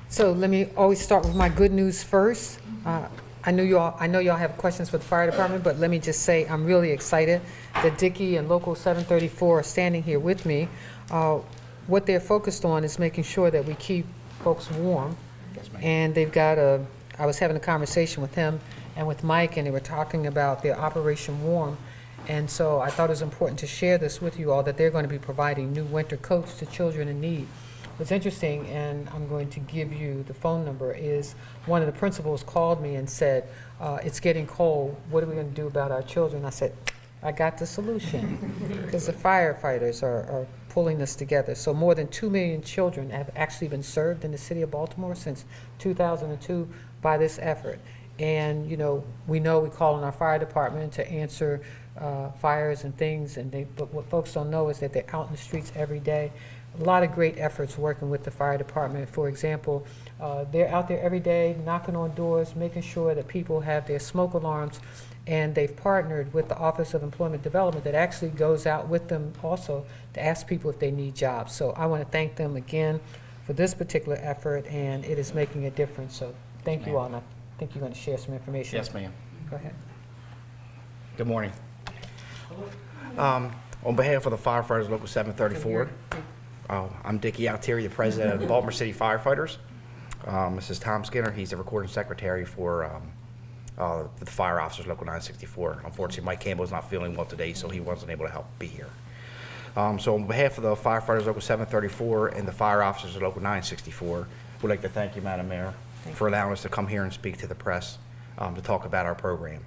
So let me always start with my good news first. I know y'all have questions for the fire department, but let me just say I'm really excited that Dickey and Local 734 are standing here with me. What they're focused on is making sure that we keep folks warm. Yes, ma'am. And they've got I was having a conversation with him and with Mike, and they were talking about their Operation Warm. And so I thought it was important to share this with you all, that they're going to be providing new winter coats to children in need. What's interesting, and I'm going to give you the phone number, is one of the principals called me and said, it's getting cold, what are we going to do about our children? I said, I got the solution, because the firefighters are pulling this together. So more than 2 million children have actually been served in the city of Baltimore since 2002 by this effort. And we call on our fire department to answer fires and things, but what folks don't know is that they're out in the streets every day. A lot of great efforts working with the fire department. For example, they're out there every day knocking on doors, making sure that people have their smoke alarms, and they've partnered with the Office of Employment Development that actually goes out with them also to ask people if they need jobs. So I want to thank them again for this particular effort, and it is making a difference. So thank you all, and I think you're going to share some information. Yes, ma'am. Go ahead. Good morning. On behalf of the firefighters, Local 734, I'm Dickey Altieri, the president of the Baltimore City Firefighters. This is Tom Skinner. He's the recording secretary for the fire officers, Local 964. Unfortunately, Mike Campbell is not feeling well today, so he wasn't able to help be here. So on behalf of the firefighters, Local 734, and the fire officers of Local 964, we'd like to thank you, Madam Mayor, for allowing us to come here and speak to the press to talk about our program.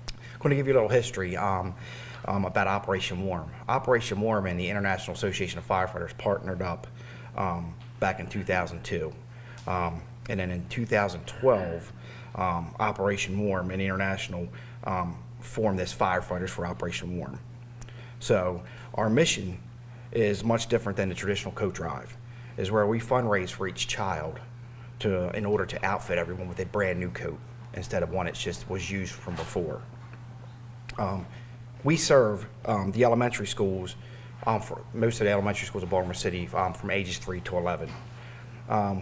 I'm going to give you a little history about Operation Warm. Operation Warm and the International Association of Firefighters partnered up back in 2002. And then in 2012, Operation Warm and International formed this Firefighters for Operation Warm. So our mission is much different than the traditional coat drive, is where we fundraise for each child in order to outfit everyone with a brand new coat instead of one that just was used from before. We serve the elementary schools, for most of the elementary schools of Baltimore City, from ages 3 to 11.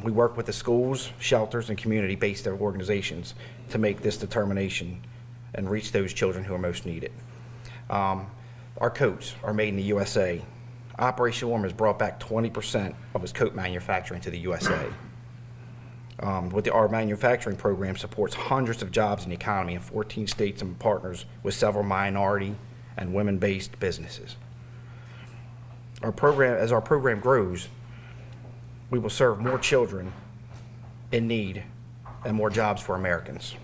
We work with the schools, shelters, and community-based organizations to make this determination and reach those children who are most needed. Our coats are made in the USA. Operation Warm has brought back 20% of its coat manufacturing to the USA. Our manufacturing program supports hundreds of jobs in the economy in 14 states and partners with several minority and women-based businesses. As our program grows, we will serve more children in need and more jobs for Americans.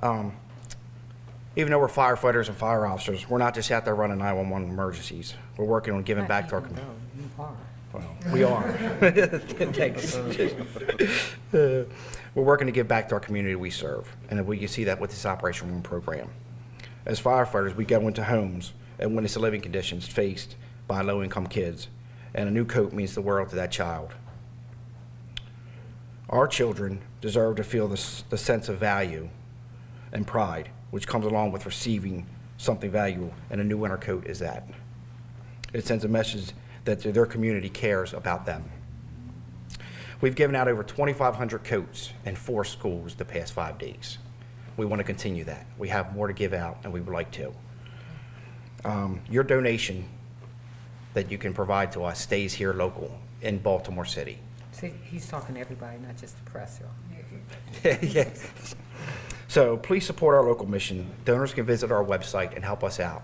Even though we're firefighters and fire officers, we're not just out there running 911 emergencies. We're working on giving back to our community. You are. Well, we are. Thanks. We're working to give back to our community we serve, and we can see that with this Operation Warm program. As firefighters, we go into homes and witness the living conditions faced by low-income kids, and a new coat means the world to that child. Our children deserve to feel the sense of value and pride, which comes along with receiving something valuable, and a new winter coat is that. It sends a message that their community cares about them. We've given out over 2,500 coats in 4 schools the past 5 days. We want to continue that. We have more to give out, and we would like to. Your donation that you can provide to us stays here local in Baltimore City. See, he's talking to everybody, not just the press, y'all. Yes. So please support our local mission. Donors can visit our website and help us out.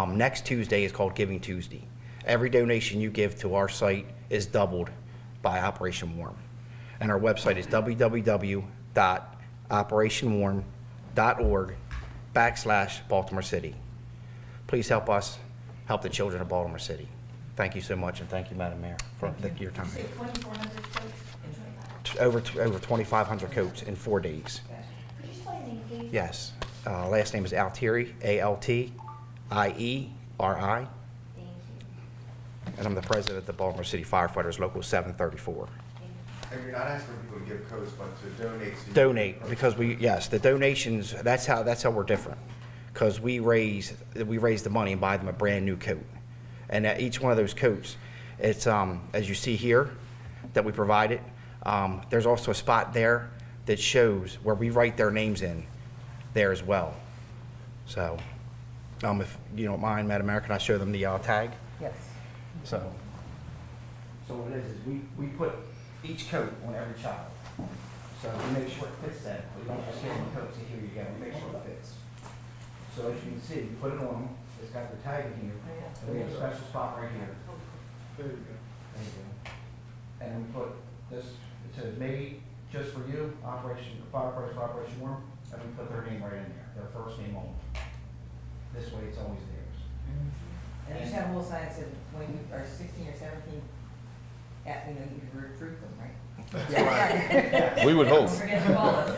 Next Tuesday is called Giving Tuesday. Every donation you give to our site is doubled by Operation Warm. And our website is www.operationwarm.org/Baltimore City. Please help us help the children of Baltimore City. Thank you so much, and thank you, Madam Mayor, for your time. Over 2,500 coats in 4 days. Could you spell your name, please? Yes. Last name is Altieri, Altieri. Thank you. And I'm the president of the Baltimore City Firefighters, Local 734. And you're not asking people to give coats, but to donate. So Donate, because the donations, that's how we're different. Because we raise the money and buy them a brand new coat. And each one of those coats It's, as you see here, that we provided. There's also a spot there that shows where we write their names in there as well. So, if you don't mind, Madam Mayor, can I show them the tag? Yes. So what it is we put each coat on every child. So we make sure it fits them. We don't just give them a coat, say, here you go. We make sure it fits. So as you can see, you put it on them. It's got the tag in here. And we have a special spot right here. There you go. There you go. And we put this, it says made just for you, Operation Firefighters for Operation Warm, and we put their name right in there, their first name only. This way it's always theirs. And you should have a little sign that says when you are 16 or 17, you can recruit them, right? We would hope. Don't forget to call us.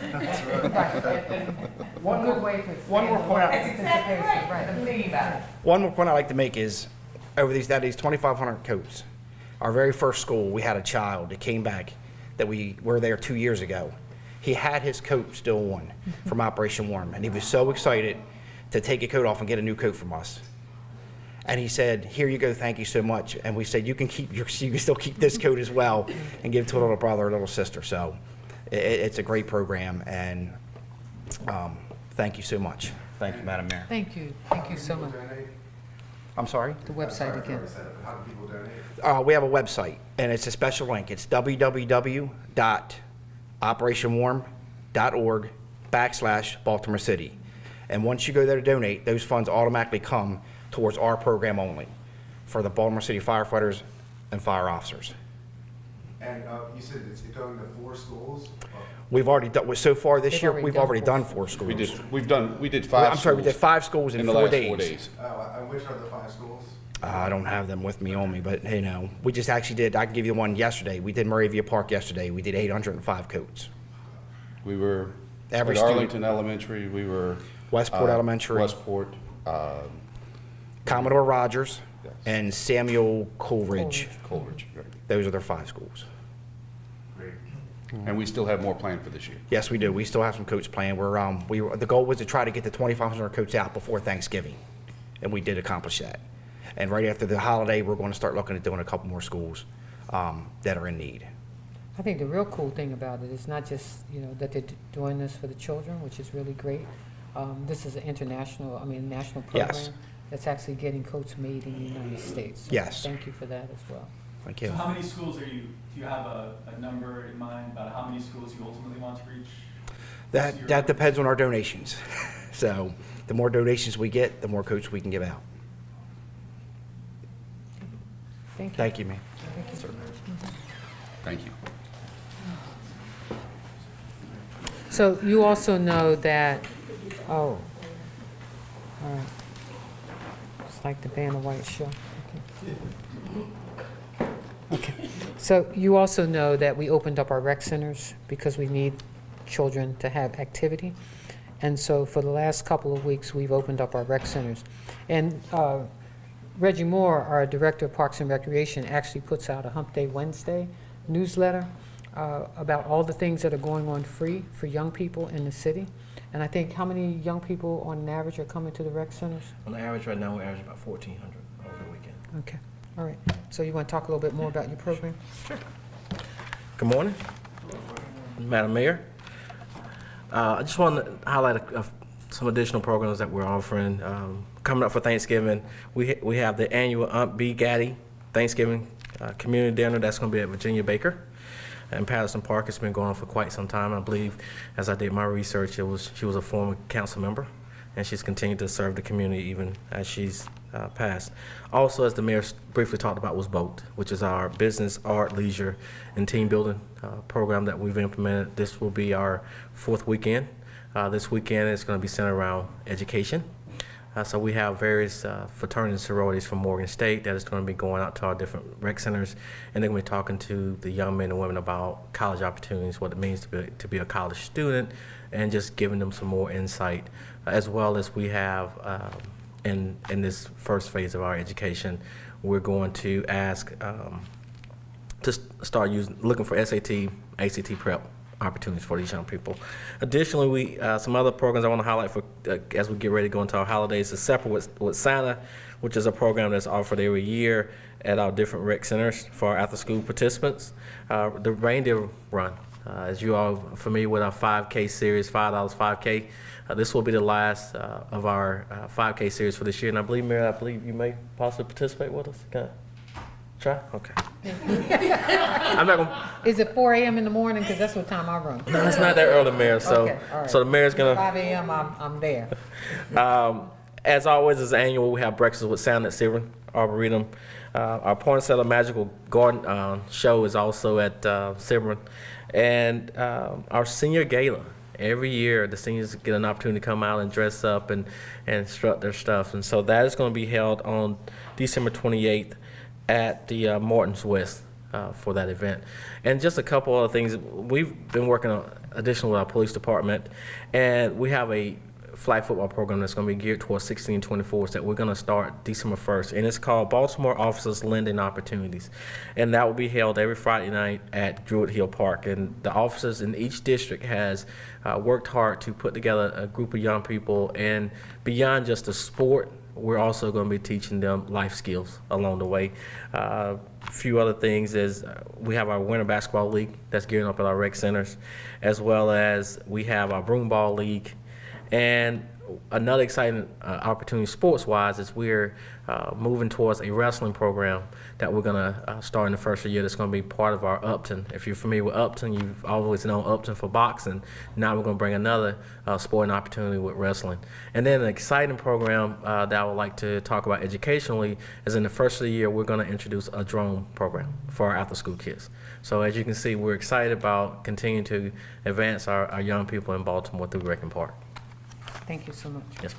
One good way to. One more point out. That's exactly right. I'm thinking about it. One more point I'd like to make is, over these 2,500 coats, our very first school, we had a child that came back that we were there 2 years ago. He had his coat still on from Operation Warm, and he was so excited to take a coat off and get a new coat from us. And he said, "Here you go, thank you so much." And we said, "You can still keep this coat as well, and give it to a little brother or little sister." So, it's a great program, and thank you so much. Thank you, Madam Mayor. Thank you so much. Donate? I'm sorry. The website again. How do people donate? We have a website, and it's a special link. It's www.operationwarm.org/Baltimore City. And once you go there to donate, those funds automatically come towards our program only for the Baltimore City firefighters and fire officers. And you said it's going to 4 schools? We've already done, so far this They've year, already we've done already 4 done 4 schools. We did 5 I'm sorry, we did 5 schools in the 4 last days. 4 days. And which are the 5 schools? I don't have them with me on me, but hey, no. We just actually did, I can give you one yesterday. We did Moravia Park yesterday. We did 805 coats. We were Every at student- Arlington Elementary, we were. Westport Elementary. Westport, Commodore Rogers Yes. and Samuel Coleridge. Coleridge, right. Those are their 5 schools. Great. And we still have more planned for this year. Yes, we do. We still have some coats planned. The goal was to try to get the 2,500 coats out before Thanksgiving, and we did accomplish that. And right after the holiday, we're going to start looking at doing a couple more schools that are in need. I think the real cool thing about it is not just, that they're doing this for the children, which is really great. This is an national program. Yes. That's actually getting coats made in the United States. So Yes. Thank you for that as well. Thank you. So how many schools do you have a number in mind about how many schools you ultimately want to reach? this year? That depends on our donations. So the more donations we get, the more coats we can give out. Thank you. Thank you, ma'am. Thank you. So you also know that, all right. It's like the Vanna White show. Okay. So you also know that we opened up our rec centers because we need children to have activity. And so for the last couple of weeks, we've opened up our rec centers. And Reggie Moore, our Director of Parks and Recreation, actually puts out a Hump Day Wednesday newsletter about all the things that are going on free for young people in the city. And I think how many young people on an average are coming to the rec centers? On the average right now, we're averaging about 1,400 over the weekend. Okay, all right. So you want to talk a little bit more about your program? Good morning, Madam Mayor. I just want to highlight some additional programs that we're offering. Coming up for Thanksgiving, we have the annual Aunt B. Gaddy Thanksgiving community dinner. That's going to be at Virginia Baker in Patterson Park. It's been going on for quite some time. I believe, as I did my research, she was a former council member, and she's continued to serve the community even as she's passed. Also, as the mayor briefly talked about, was BOAT, which is our business, art, leisure, and team building program that we've implemented. This will be our 4th weekend. This weekend is going to be centered around education. So we have various fraternities and sororities from Morgan State that is going to be going out to our different rec centers, and they're going to be talking to the young men and women about college opportunities, what it means to be a college student, and just giving them some more insight, as well as we have in this first phase of our education, we're going to ask to start looking for SAT, ACT prep opportunities for these young people. Additionally, we some other programs I want to highlight for as we get ready to go into our holidays is separate with Santa. which is a program that's offered every year at our different rec centers for our after-school participants. The reindeer run, as you all are familiar with our 5K series, $5 5K. This will be the last of our 5K series for this year, and I believe, Mary, you may possibly participate with us. Can I try? Okay. I'm not gonna. Is it 4 a.m. in the morning? Because that's what time I run. No, it's not that early, Mayor. So, Okay, all right. so the mayor's gonna. 5 a.m. I'm there. As always, as annual, we have breakfast with sound at Sebring Arboretum. Our Poinsettia Magical Garden show is also at Sebring, and our senior gala. Every year, the seniors get an opportunity to come out and dress up and strut their stuff, and so that is going to be held on December 28th at the Morton's West for that event. And just a couple other things, we've been working on additional with our police department, and we have a flag football program that's going to be geared towards 1624s that we're going to start December 1st, and it's called Baltimore Officers Lending Opportunities, and that will be held every Friday night at Druid Hill Park. And the officers in each district has worked hard to put together a group of young people, and beyond just the sport, we're also going to be teaching them life skills along the way. A few other things is we have our winter basketball league that's gearing up at our rec centers, as well as we have our broom ball league. And another exciting opportunity sports-wise is we're moving towards a wrestling program that we're going to start in the first year that's going to be part of our Upton. If you're familiar with Upton, you've always known Upton for boxing. Now we're going to bring another sporting opportunity with wrestling. And then an exciting program that I would like to talk about educationally is in the first of the year, we're going to introduce a drone program for our after-school kids. So as you can see, we're excited about continuing to advance our young people in Baltimore through Rec and Park. Thank you so much. Yes,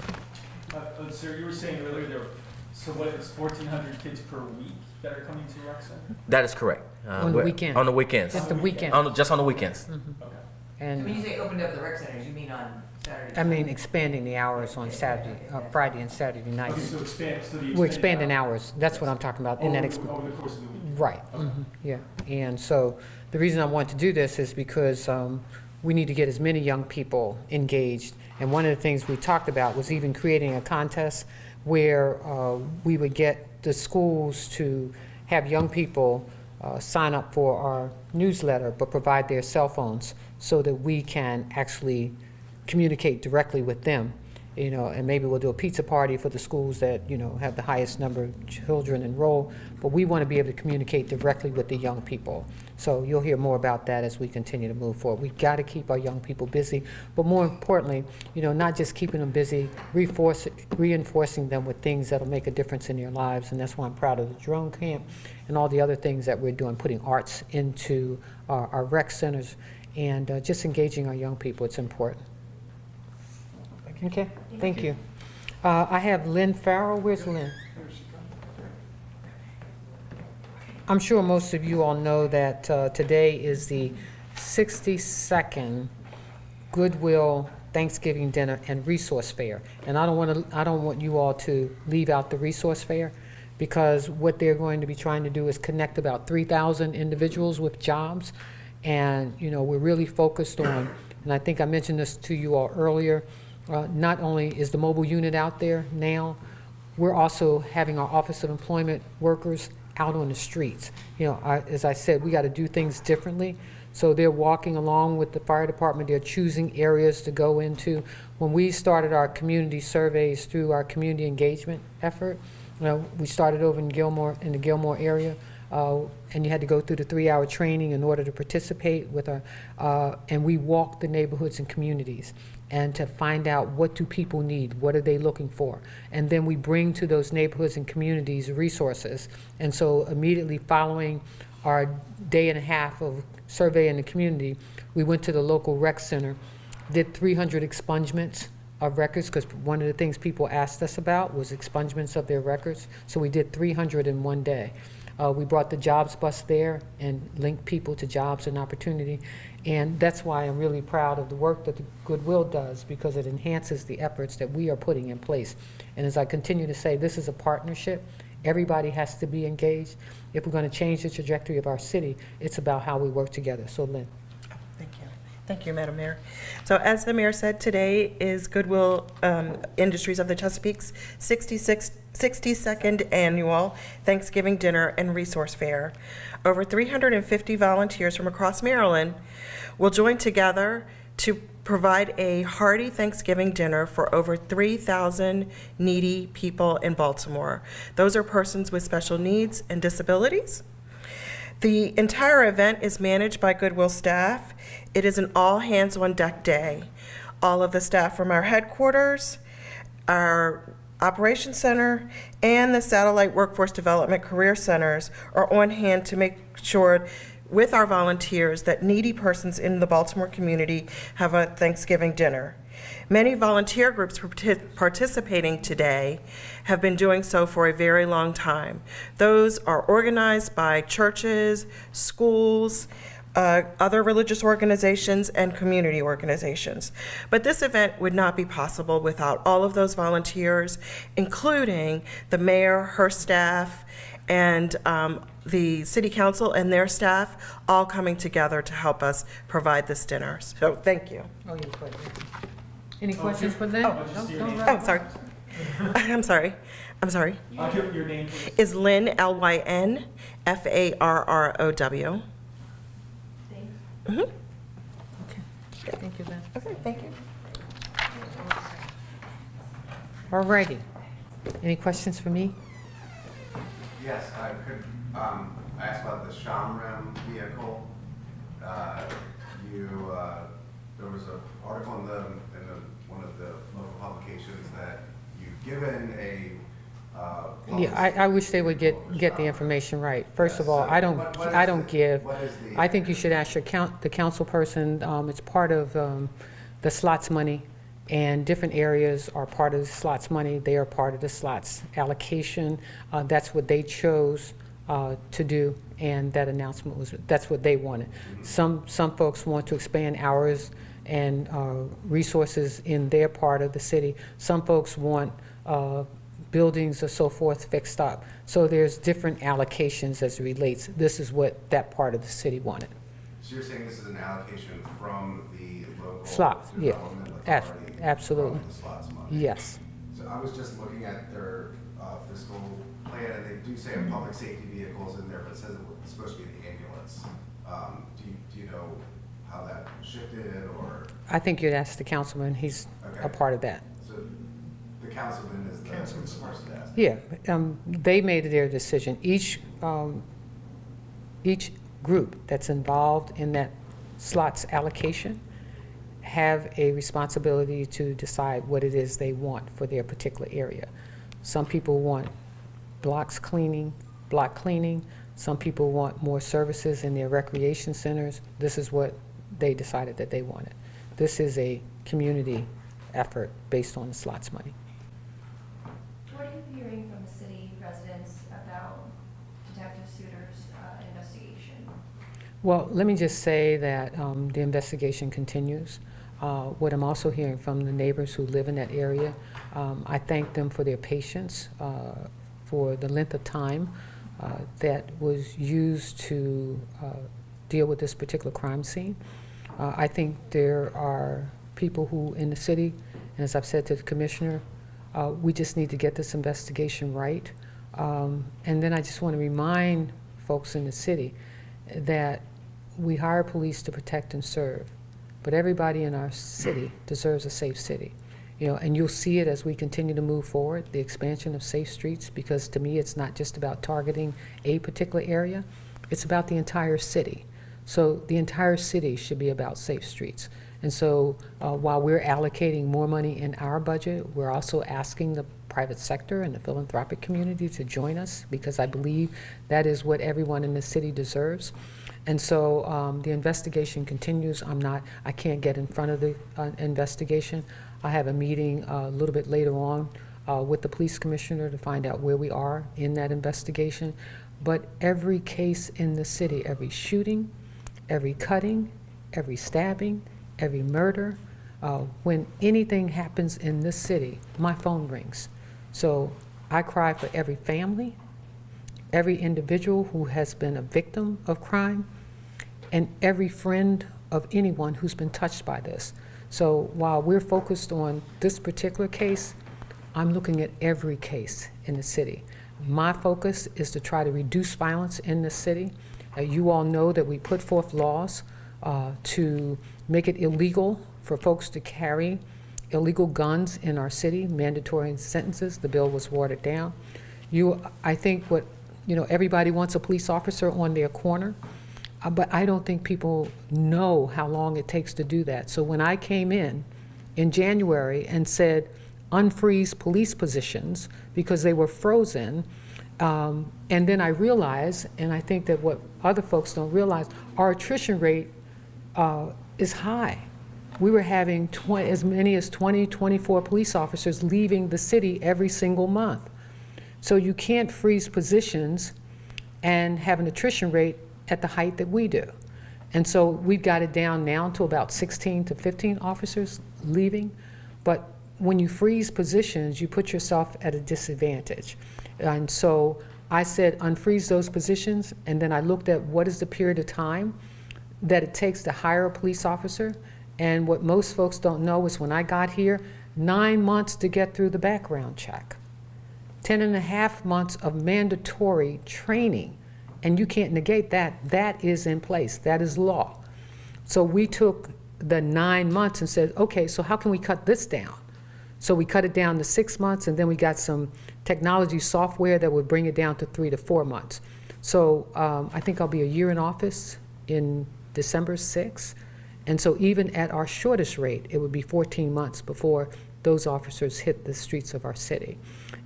ma'am. Sir, you were saying earlier so what, it's 1,400 kids per week that are coming to rec center? That is correct. On the weekend. On the weekends. Just the weekend. Just on the weekends. Okay. When you And, say opened up the rec centers, you mean on Saturday? I mean, expanding the hours on Saturday, Friday and Saturday Okay, nights. so the We're expanding hours. That's what I'm talking about in that over the course of the week. Right, yeah. And so the reason I want to do this is because we need to get as many young people engaged. And one of the things we talked about was even creating a contest where we would get the schools to have young people sign up for our newsletter, but provide their cell phones so that we can actually communicate directly with them. You know, and maybe we'll do a pizza party for the schools that, you know, have the highest number of children enrolled, but we want to be able to communicate directly with the young people. So you'll hear more about that as we continue to move forward. We've got to keep our young people busy, but more importantly, you know, not just keeping them busy, reinforcing them with things that'll make a difference in their lives, and that's why I'm proud of the drone camp and all the other things that we're doing, putting arts into our rec centers, and just engaging our young people. It's important. Okay, thank you. I have Lynn Farrell. Where's Lynn? I'm sure most of you all know that today is the 62nd Goodwill Thanksgiving Dinner and Resource Fair. And I don't want you all to leave out the Resource Fair, because what they're going to be trying to do is connect about 3,000 individuals with jobs. And, you know, we're really focused on, and I think I mentioned this to you all earlier, not only is the mobile unit out there now, we're also having our Office of Employment workers out on the streets. You know, as I said, we got to do things differently. So they're walking along with the fire department. They're choosing areas to go into. When we started our community surveys through our community engagement effort, you know, we started over in the Gilmore area, and you had to go through the 3-hour training in order to participate with our, and we walked the neighborhoods and communities and to find out what do people need, what are they looking for. And then we bring to those neighborhoods and communities resources. And so immediately following our day and a half of survey in the community, we went to the local rec center, did 300 expungements of records, because one of the things people asked us about was expungements of their records. So we did 300 in one day. We brought the jobs bus there and linked people to jobs and opportunity. And that's why I'm really proud of the work that the Goodwill does, because it enhances the efforts that we are putting in place. And as I continue to say, this is a partnership. Everybody has to be engaged. If we're going to change the trajectory of our city, it's about how we work together. So, Lynn. Thank you. Thank you, Madam Mayor. So as the mayor said, today is Goodwill Industries of the Chesapeake's 66th 62nd Annual Thanksgiving Dinner and Resource Fair. Over 350 volunteers from across Maryland will join together to provide a hearty Thanksgiving dinner for over 3,000 needy people in Baltimore. Those are persons with special needs and disabilities. The entire event is managed by Goodwill staff. It is an all-hands-on-deck day. All of the staff from our headquarters, our operations center, and the Satellite Workforce Development Career Centers are on hand to make sure with our volunteers that needy persons in the Baltimore community have a Thanksgiving dinner. Many volunteer groups participating today have been doing so for a very long time. Those are organized by churches, schools, other religious organizations, and community organizations. But this event would not be possible without all of those volunteers, including the mayor, her staff, and the city council and their staff, all coming together to help us provide this dinner. So thank you. Oh, you're quite right. Any questions for them? Oh, sorry. I'm sorry. I'm sorry. Give your name, please. Is Lynn, Lyn, Farrow. Okay. Thank you, Ben. Okay, thank you. All righty. Any questions for me? Yes, I could, ask about the Shamram vehicle. There was an article in one of the local publications that you've given a, Yeah, I wish they would get the information right. First of all, I don't give. I think you should ask the council person. It's part of the slots money, and different areas are part of the slots money. They are part of the slots allocation. That's what they chose to do, and that announcement that's what they wanted. Some folks want to expand hours and resources in their part of the city. Some folks want buildings or so forth fixed up. So there's different allocations as it relates. This is what that part of the city wanted. so you're saying this is an allocation from the local Slots, yeah. development authority? Absolutely. From the slots money? Yes. So I was just looking at their fiscal plan, and they do say a public safety vehicles in there, but it says it's supposed to be an ambulance. Do you know how that shifted, or? I think you'd ask the councilman. He's a part of that. So the councilman is the person to ask. Yeah, they made their decision. Each group that's involved in that slots allocation have a responsibility to decide what it is they want for their particular area. Some people want block cleaning. Some people want more services in their recreation centers. This is what they decided that they wanted. This is a community effort based on the slots money. What are you hearing from the city residents about Detective Suter's investigation? Well, let me just say that the investigation continues. What I'm also hearing from the neighbors who live in that area, I thank them for their patience, for the length of time that was used to deal with this particular crime scene. I think there are people who in the city, and as I've said to the commissioner, we just need to get this investigation right. And then I just want to remind folks in the city that we hire police to protect and serve, but everybody in our city deserves a safe city. You know, and you'll see it as we continue to move forward, the expansion of safe streets, because to me, it's not just about targeting a particular area, it's about the entire city. So the entire city should be about safe streets. And so while we're allocating more money in our budget, we're also asking the private sector and the philanthropic community to join us, because I believe that is what everyone in the city deserves. And so the investigation continues. I can't get in front of the investigation. I have a meeting a little bit later on with the police commissioner to find out where we are in that investigation. But every case in the city, every shooting, every cutting, every stabbing, every murder, when anything happens in this city, my phone rings. So I cry for every family, every individual who has been a victim of crime, and every friend of anyone who's been touched by this. So while we're focused on this particular case, I'm looking at every case in the city. My focus is to try to reduce violence in the city. You all know that we put forth laws to make it illegal for folks to carry illegal guns in our city, mandatory sentences. The bill was watered down. I think everybody wants a police officer on their corner, but I don't think people know how long it takes to do that. So when I came in January and said, unfreeze police positions because they were frozen, and then I realized, and I think that what other folks don't realize, our attrition rate is high. We were having as many as 20, 24 police officers leaving the city every single month. So you can't freeze positions and have an attrition rate at the height that we do. And so we've got it down now to about 16 to 15 officers leaving. But when you freeze positions, you put yourself at a disadvantage. And so I said, unfreeze those positions, and then I looked at what is the period of time that it takes to hire a police officer. And what most folks don't know is when I got here, 9 months to get through the background check, 10.5 months of mandatory training, and you can't negate that. That is in place. That is law. So we took the 9 months and said, okay, so how can we cut this down? So we cut it down to 6 months, and then we got some technology software that would bring it down to 3 to 4 months. So I think I'll be a year in office in December 6th. And so even at our shortest rate, it would be 14 months before those officers hit the streets of our city.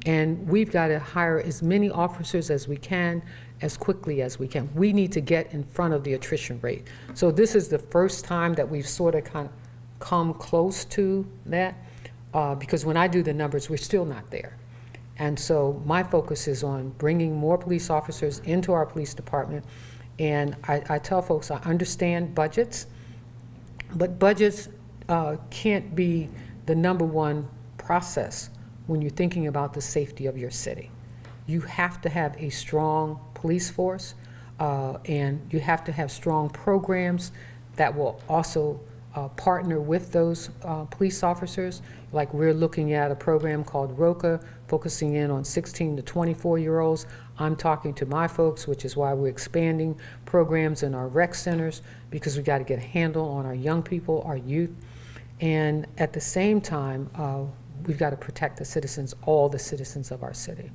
And we've got to hire as many officers as we can, as quickly as we can. We need to get in front of the attrition rate. So this is the first time that we've sort of come close to that, because when I do the numbers, we're still not there. And so my focus is on bringing more police officers into our police department. And I tell folks I understand budgets, but budgets can't be the number one process when you're thinking about the safety of your city. You have to have a strong police force, and you have to have strong programs that will also partner with those police officers. Like we're looking at a program called ROCA, focusing in on 16 to 24-year-olds. I'm talking to my folks, which is why we're expanding programs in our rec centers, because we got to get a handle on our young people, our youth. And at the same time, we've got to protect the citizens, all the citizens of our city.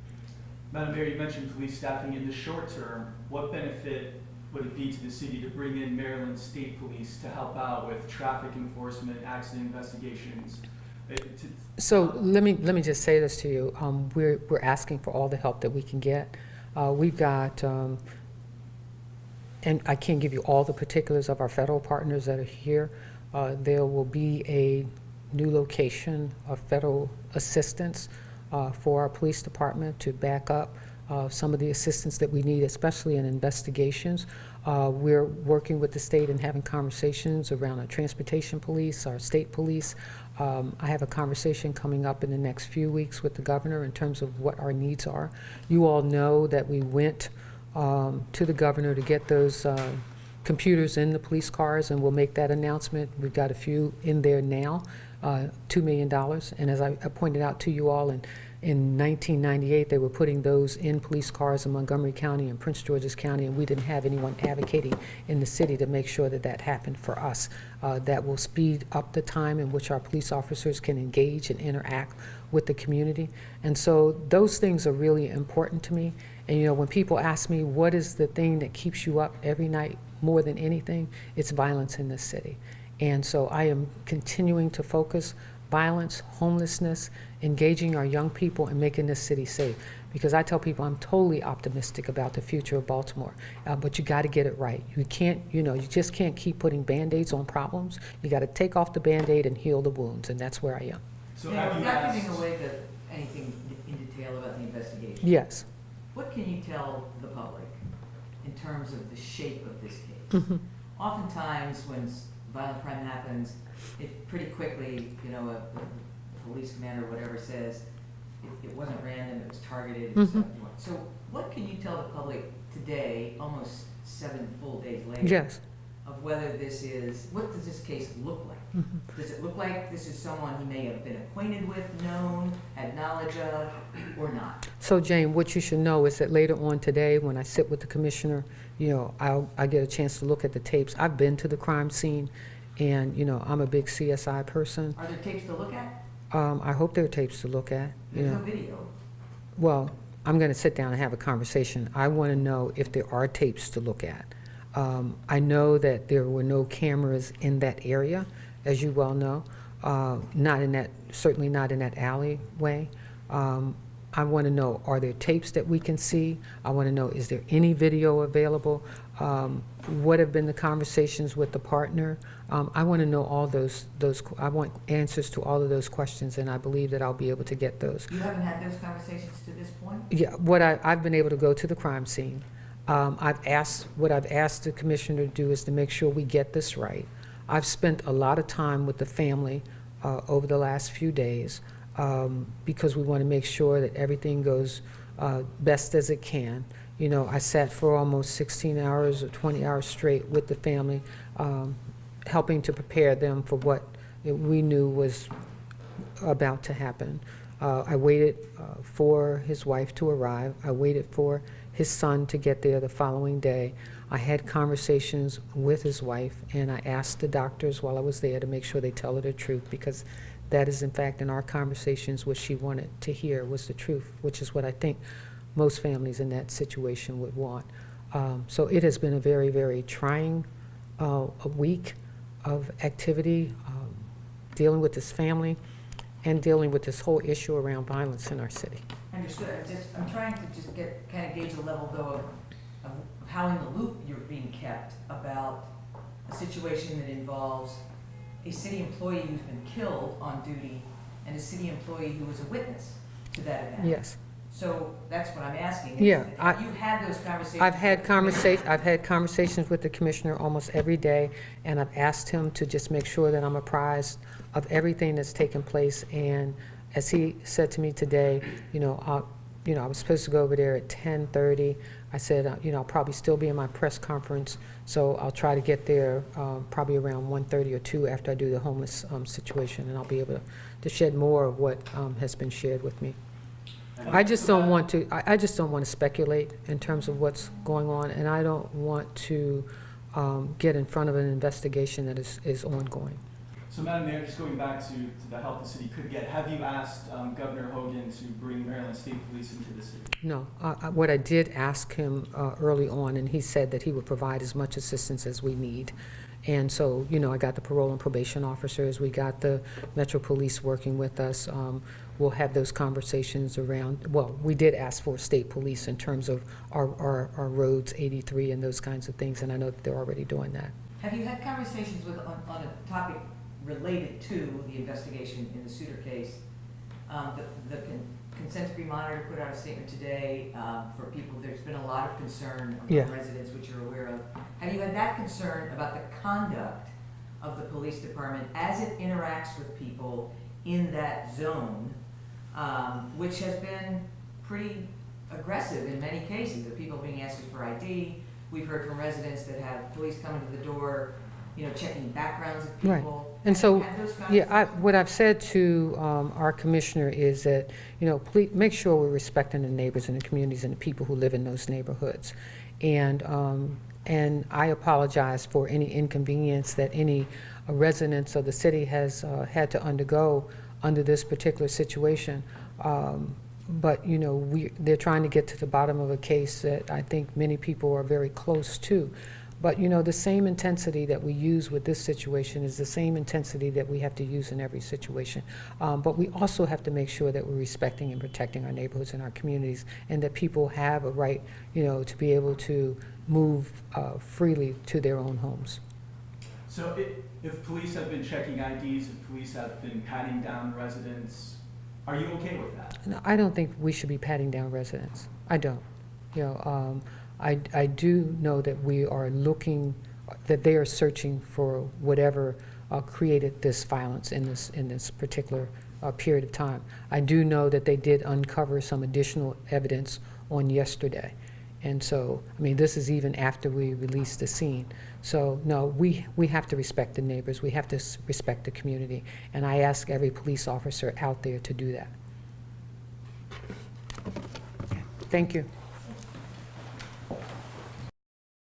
Madam Mayor, you mentioned police staffing in the short term. What benefit would it be to the city to bring in Maryland State Police to help out with traffic enforcement, accident investigations? So let me just say this to you. We're asking for all the help that we can get. We've got, and I can't give you all the particulars of our federal partners that are here. There will be a new location of federal assistance for our police department to back up some of the assistance that we need, especially in investigations. We're working with the state and having conversations around our transportation police, our state police. I have a conversation coming up in the next few weeks with the governor in terms of what our needs are. You all know that we went to the governor to get those computers in the police cars, and we'll make that announcement. We've got a few in there now, $2 million. And as I pointed out to you all, in 1998, they were putting those in police cars in Montgomery County and Prince George's County, and we didn't have anyone advocating in the city to make sure that that happened for us. That will speed up the time in which our police officers can engage and interact with the community. And so those things are really important to me. And you know, when people ask me, what is the thing that keeps you up every night more than anything, it's violence in this city. And so I am continuing to focus violence, homelessness, engaging our young people, and making this city safe. Because I tell people I'm totally optimistic about the future of Baltimore, but you got to get it right. You can't, you just can't keep putting Band-Aids on problems. You got to take off the Band-Aid and heal the wounds, and that's where I am. So Now, have you without asked? giving away anything in detail about the investigation, Yes. what can you tell the public in terms of the shape of this case? Mhm. Oftentimes, when violent crime happens, it pretty quickly, a police commander or whatever says, it wasn't random, it was targeted. It was Mhm. So what can you tell the public today, almost 7 full days later? Yes. of whether this is, what does this case look like? Does it look like this is someone he may have been acquainted with, known, had knowledge of, or not? So Jane, what you should know is that later on today, when I sit with the commissioner, I get a chance to look at the tapes. I've been to the crime scene, and, I'm a big CSI person. Are there tapes to look at? I hope there are tapes to look at, There's no video. Well, I'm going to sit down and have a conversation. I want to know if there are tapes to look at. I know that there were no cameras in that area, as you well know, certainly not in that alleyway. I want to know, are there tapes that we can see? I want to know, is there any video available? What have been the conversations with the partner? I want to know all those. I want answers to all of those questions, and I believe that I'll be able to get those. You haven't had those conversations to this point? Yeah, I've been able to go to the crime scene. What I've asked the commissioner to do is to make sure we get this right. I've spent a lot of time with the family over the last few days because we want to make sure that everything goes best as it can. I sat for almost 16 hours or 20 hours straight with the family, helping to prepare them for what we knew was about to happen. I waited for his wife to arrive. I waited for his son to get there the following day. I had conversations with his wife, and I asked the doctors while I was there to make sure they tell her the truth, because that is, in fact, in our conversations, what she wanted to hear was the truth, which is what I think most families in that situation would want. So it has been a very, very trying a week of activity, dealing with this family and dealing with this whole issue around violence in our city. Understood. I'm trying to just kind of gauge a level, though, of how in the loop you're being kept about a situation that involves a city employee who's been killed on duty and a city employee who was a witness to that event. Yes. So that's what I'm asking. Yeah, Have you had those conversations? I've had conversations with the commissioner almost every day, and I've asked him to just make sure that I'm apprised of everything that's taken place. And as he said to me today, I was supposed to go over there at 10:30. I said, I'll probably still be in my press conference, so I'll try to get there probably around 1:30 or 2 after I do the homeless situation, and I'll be able to shed more of what has been shared with me. I just don't want to speculate in terms of what's going on, and I don't want to get in front of an investigation that is ongoing. So Madam Mayor, just going back to the help the city could get, have you asked Governor Hogan to bring Maryland State Police into the city? No. What I did ask him early on, and he said that he would provide as much assistance as we need. And so, I got the parole and probation officers, we got the Metro Police working with us. We'll have those conversations around, we did ask for state police in terms of our roads, 83 and those kinds of things, and I know that they're already doing that. Have you had conversations on a topic related to the investigation in the Suter case? The consent decree monitor put out a statement today for people. There's been a lot of concern among residents, which you're aware of. Have you had that concern about the conduct of the police department as it interacts with people in that zone, which has been pretty aggressive in many cases, of people being asked for ID? We've heard from residents that have police coming to the door, checking backgrounds of people. Right. And so, Have those conversations? what I've said to our commissioner is that, please make sure we're respecting the neighbors and the communities and the people who live in those neighborhoods. And I apologize for any inconvenience that any residents of the city has had to undergo under this particular situation. But, they're trying to get to the bottom of a case that I think many people are very close to. But, the same intensity that we use with this situation is the same intensity that we have to use in every situation. But we also have to make sure that we're respecting and protecting our neighborhoods and our communities, and that people have a right, to be able to move freely to their own homes. So if police have been checking IDs, if police have been patting down residents, are you okay with that? No, I don't think we should be patting down residents. I don't. I do know that we are looking, that they are searching for whatever created this violence in this particular period of time. I do know that they did uncover some additional evidence on yesterday, And so, I mean, this is even after we release the scene. So, no, we have to respect the neighbors. We have to respect the community. And I ask every police officer out there to do that. Thank you.